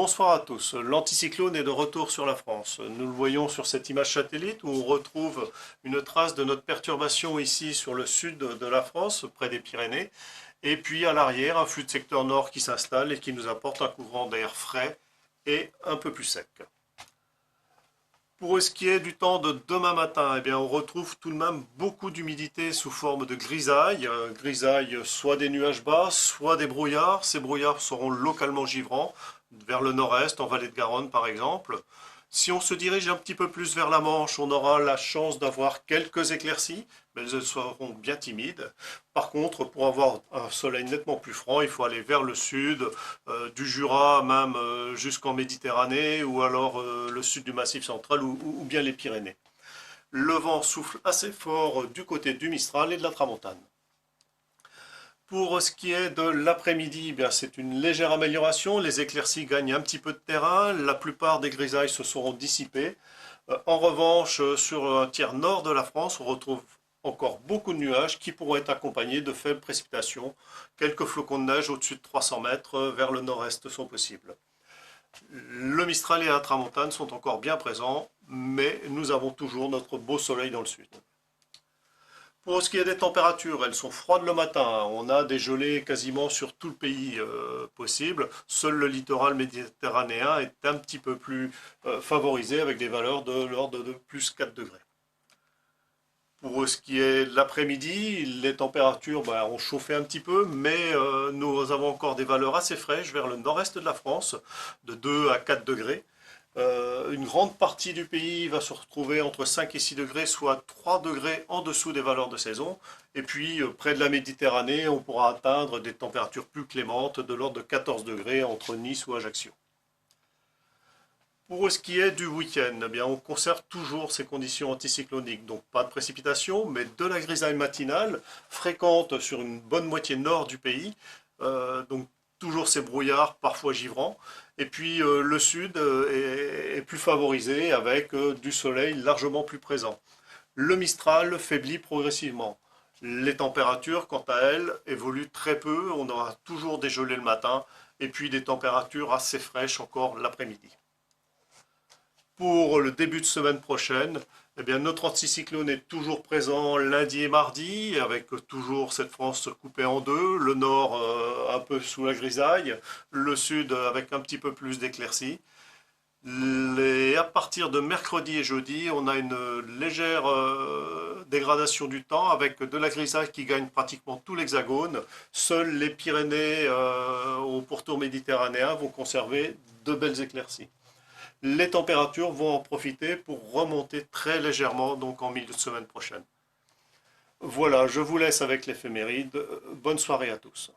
Bonsoir à tous. L'anticyclone est de retour sur la France. Nous le voyons sur cette image satellite où on retrouve une trace de notre perturbation ici sur le sud de la France, près des Pyrénées. Et puis à l'arrière, un flux de secteur nord qui s'installe et qui nous apporte un courant d'air frais et un peu plus sec. Pour ce qui est du temps de demain matin, eh bien, on retrouve tout de même beaucoup d'humidité sous forme de grisaille. Grisaille, soit des nuages bas, soit des brouillards. Ces brouillards seront localement givrants, vers le nord-est, en vallée de Garonne par exemple. Si on se dirige un petit peu plus vers la Manche, on aura la chance d'avoir quelques éclaircies, mais elles seront bien timides. Par contre, pour avoir un soleil nettement plus franc, il faut aller vers le sud, du Jura même jusqu'en Méditerranée, ou alors le sud du Massif central, ou bien les Pyrénées. Le vent souffle assez fort du côté du Mistral et de la Tramontane. Pour ce qui est de l'après-midi, c'est une légère amélioration. Les éclaircies gagnent un petit peu de terrain. La plupart des grisailles se seront dissipées. En revanche, sur un tiers nord de la France, on retrouve encore beaucoup de nuages qui pourront être accompagnés de faibles précipitations. Quelques flocons de neige au-dessus de 300 mètres vers le nord-est sont possibles. Le Mistral et la Tramontane sont encore bien présents, mais nous avons toujours notre beau soleil dans le sud. Pour ce qui est des températures, elles sont froides le matin. On a des gelées quasiment sur tout le pays possible. Seul le littoral méditerranéen est un petit peu plus favorisé avec des valeurs de l'ordre de plus 4 degrés. Pour ce qui est de l'après-midi, les températures ont chauffé un petit peu, mais nous avons encore des valeurs assez fraîches vers le nord-est de la France, de 2 à 4 degrés. Une grande partie du pays va se retrouver entre 5 et 6 degrés, soit 3 degrés en dessous des valeurs de saison. Et puis, près de la Méditerranée, on pourra atteindre des températures plus clémentes de l'ordre de 14 degrés entre Nice ou Ajaccio. Pour ce qui est du week-end, on conserve toujours ces conditions anticycloniques. Donc pas de précipitations, mais de la grisaille matinale, fréquente sur une bonne moitié nord du pays. Donc toujours ces brouillards, parfois givrants. Et puis le sud est plus favorisé avec du soleil largement plus présent. Le Mistral faiblit progressivement. Les températures, quant à elles, évoluent très peu. On aura toujours des gelées le matin et puis des températures assez fraîches encore l'après-midi. Pour le début de semaine prochaine, notre anticyclone est toujours présent lundi et mardi, avec toujours cette France coupée en deux, le nord un peu sous la grisaille, le sud avec un petit peu plus d'éclaircies. À partir de mercredi et jeudi, on a une légère dégradation du temps avec de la grisaille qui gagne pratiquement tout l'hexagone. Seules les Pyrénées au pourtour méditerranéen vont conserver de belles éclaircies. Les températures vont en profiter pour remonter très légèrement donc en milieu de semaine prochaine. Voilà, je vous laisse avec l'éphéméride. Bonne soirée à tous.